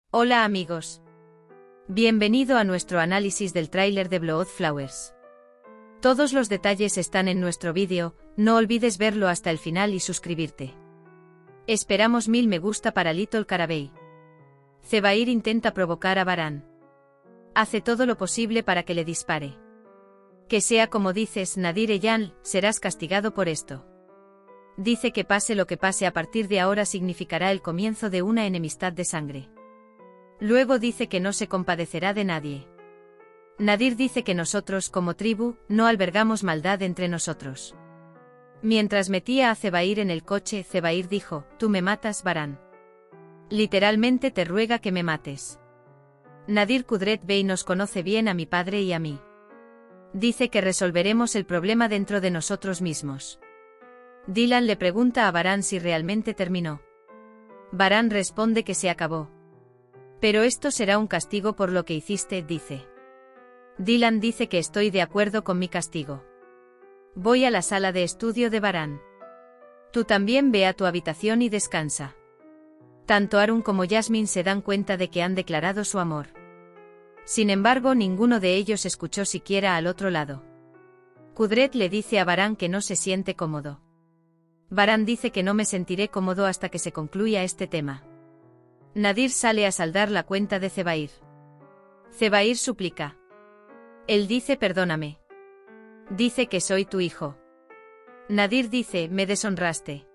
Hola amigos. Bienvenido a nuestro análisis del tráiler de Blood Flowers. Todos los detalles están en nuestro vídeo, no olvides verlo hasta el final y suscribirte. Esperamos 1000 me gusta para Little Carabey. Zebair intenta provocar a Baran. Hace todo lo posible para que le dispare. Que sea como dices, Nadir Eyan, serás castigado por esto. Dice que pase lo que pase a partir de ahora significará el comienzo de una enemistad de sangre. Luego dice que no se compadecerá de nadie. Nadir dice que nosotros, como tribu, no albergamos maldad entre nosotros. Mientras metía a Zebair en el coche, Zebair dijo, «Tú me matas, Baran. Literalmente te ruega que me mates». Nadir Kudret Bey nos conoce bien a mi padre y a mí. Dice que resolveremos el problema dentro de nosotros mismos. Dylan le pregunta a Baran si realmente terminó. Baran responde que se acabó. Pero esto será un castigo por lo que hiciste, dice. Dylan dice que estoy de acuerdo con mi castigo. Voy a la sala de estudio de Baran. Tú también ve a tu habitación y descansa. Tanto Arun como Jasmine se dan cuenta de que han declarado su amor. Sin embargo, ninguno de ellos escuchó siquiera al otro lado. Kudret le dice a Baran que no se siente cómodo. Baran dice que no me sentiré cómodo hasta que se concluya este tema. Nadir sale a saldar la cuenta de Zebair. Zebair suplica. Él dice perdóname. Dice que soy tu hijo. Nadir dice, me deshonraste.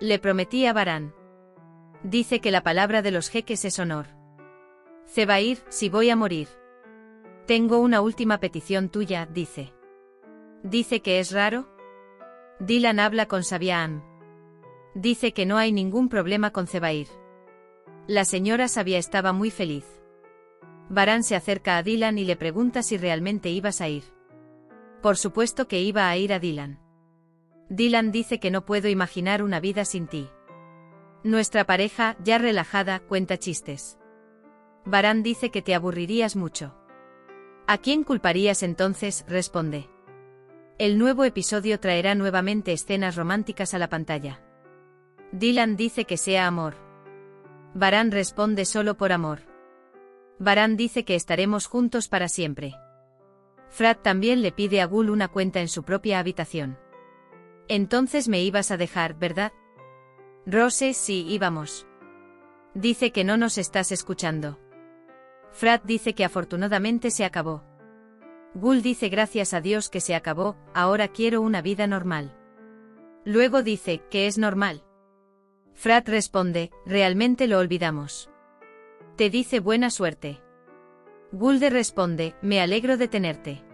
Le prometí a Baran. Dice que la palabra de los jeques es honor. Zebair, si voy a morir. Tengo una última petición tuya, dice. Dice que es raro. Dylan habla con Sabiaan. Dice que no hay ningún problema con Zebair. La señora Sabia estaba muy feliz. Baran se acerca a Dylan y le pregunta si realmente ibas a ir. Por supuesto que iba a ir a Dylan. Dylan dice que no puedo imaginar una vida sin ti. Nuestra pareja, ya relajada, cuenta chistes. Baran dice que te aburrirías mucho. ¿A quién culparías entonces?, responde. El nuevo episodio traerá nuevamente escenas románticas a la pantalla. Dylan dice que sea amor. Baran responde solo por amor. Baran dice que estaremos juntos para siempre. Frat también le pide a Gul una cuenta en su propia habitación. Entonces me ibas a dejar, ¿verdad? Rose, sí, íbamos. Dice que no nos estás escuchando. Frat dice que afortunadamente se acabó. Gul dice gracias a Dios que se acabó, ahora quiero una vida normal. Luego dice, ¿qué es normal? Frat responde, realmente lo olvidamos. Te dice buena suerte. Gulde responde, me alegro de tenerte.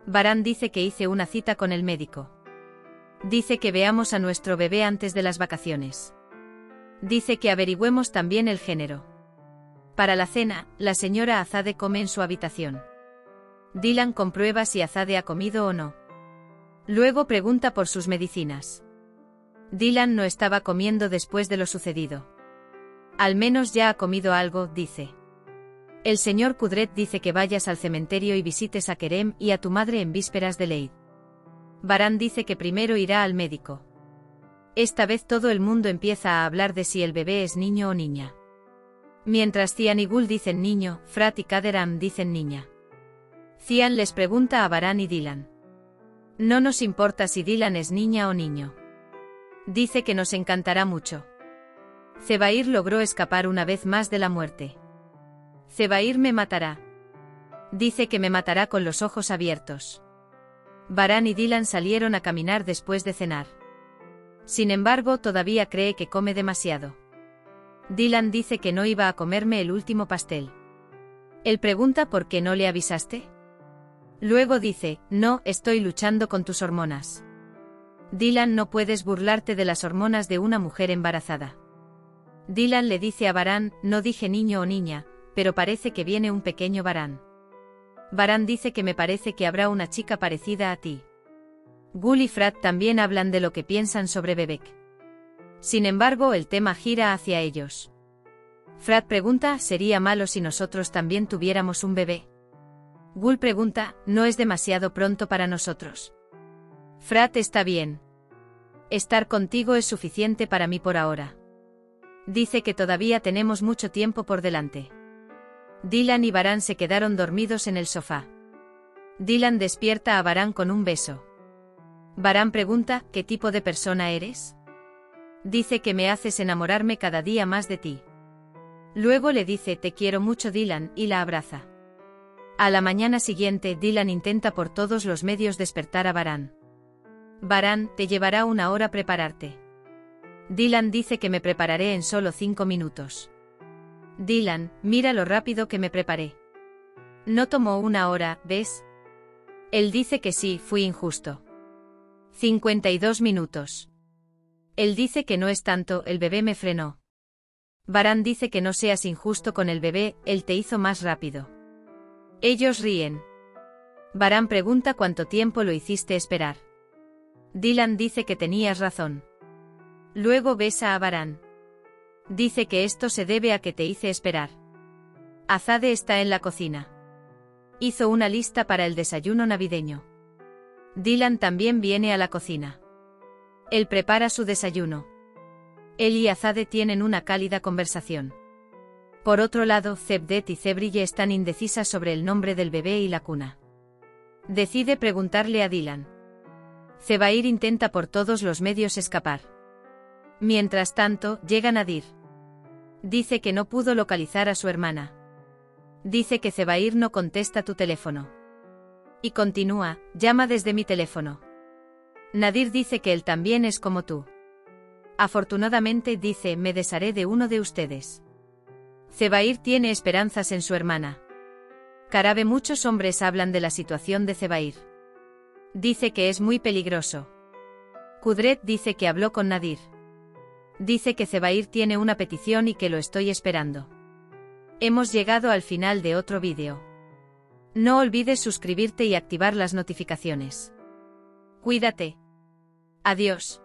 Baran dice que hice una cita con el médico. Dice que veamos a nuestro bebé antes de las vacaciones. Dice que averigüemos también el género. Para la cena, la señora Azade come en su habitación. Dylan comprueba si Azade ha comido o no. Luego pregunta por sus medicinas. Dylan no estaba comiendo después de lo sucedido. Al menos ya ha comido algo, dice. El señor Kudret dice que vayas al cementerio y visites a Kerem y a tu madre en vísperas de Eid. Baran dice que primero irá al médico. Esta vez todo el mundo empieza a hablar de si el bebé es niño o niña. Mientras Cian y Gul dicen niño, Frat y Kaderam dicen niña. Cian les pregunta a Baran y Dylan. No nos importa si Dylan es niña o niño. Dice que nos encantará mucho. Zebair logró escapar una vez más de la muerte. Zebair me matará. Dice que me matará con los ojos abiertos. Baran y Dylan salieron a caminar después de cenar. Sin embargo, todavía cree que come demasiado. Dylan dice que no iba a comerme el último pastel. Él pregunta por qué no le avisaste. Luego dice, no, estoy luchando con tus hormonas. Dylan, no puedes burlarte de las hormonas de una mujer embarazada. Dylan le dice a Baran, no dije niño o niña, pero parece que viene un pequeño Baran. Baran dice que me parece que habrá una chica parecida a ti. Gul y Frat también hablan de lo que piensan sobre Bebek. Sin embargo, el tema gira hacia ellos. Frat pregunta, ¿sería malo si nosotros también tuviéramos un bebé? Gul pregunta, ¿no es demasiado pronto para nosotros? Frat está bien. Estar contigo es suficiente para mí por ahora. Dice que todavía tenemos mucho tiempo por delante. Dylan y Varane se quedaron dormidos en el sofá. Dylan despierta a Varane con un beso. Varane pregunta, ¿qué tipo de persona eres? Dice que me haces enamorarme cada día más de ti. Luego le dice, te quiero mucho Dylan, y la abraza. A la mañana siguiente Dylan intenta por todos los medios despertar a Varane. Varane, te llevará 1 hora prepararte. Dylan dice que me prepararé en solo 5 minutos. Dylan, mira lo rápido que me preparé. No tomó 1 hora, ¿ves? Él dice que sí, fui injusto. 52 minutos. Él dice que no es tanto, el bebé me frenó. Varane dice que no seas injusto con el bebé, él te hizo más rápido. Ellos ríen. Varane pregunta cuánto tiempo lo hiciste esperar. Dylan dice que tenías razón. Luego besa a Varane. Dice que esto se debe a que te hice esperar. Azade está en la cocina. Hizo una lista para el desayuno navideño. Dylan también viene a la cocina. Él prepara su desayuno. Él y Azade tienen una cálida conversación. Por otro lado, Cevdet y Cebrille están indecisas sobre el nombre del bebé y la cuna. Decide preguntarle a Dylan. Zebair intenta por todos los medios escapar. Mientras tanto, llega Nadir. Dice que no pudo localizar a su hermana. Dice que Zebair no contesta tu teléfono. Y continúa, llama desde mi teléfono. Nadir dice que él también es como tú. Afortunadamente dice, me desharé de uno de ustedes. Zebair tiene esperanzas en su hermana. Carabe, muchos hombres hablan de la situación de Zebair. Dice que es muy peligroso. Kudret dice que habló con Nadir. Dice que Zebair tiene una petición y que lo estoy esperando. Hemos llegado al final de otro vídeo. No olvides suscribirte y activar las notificaciones. Cuídate. Adiós.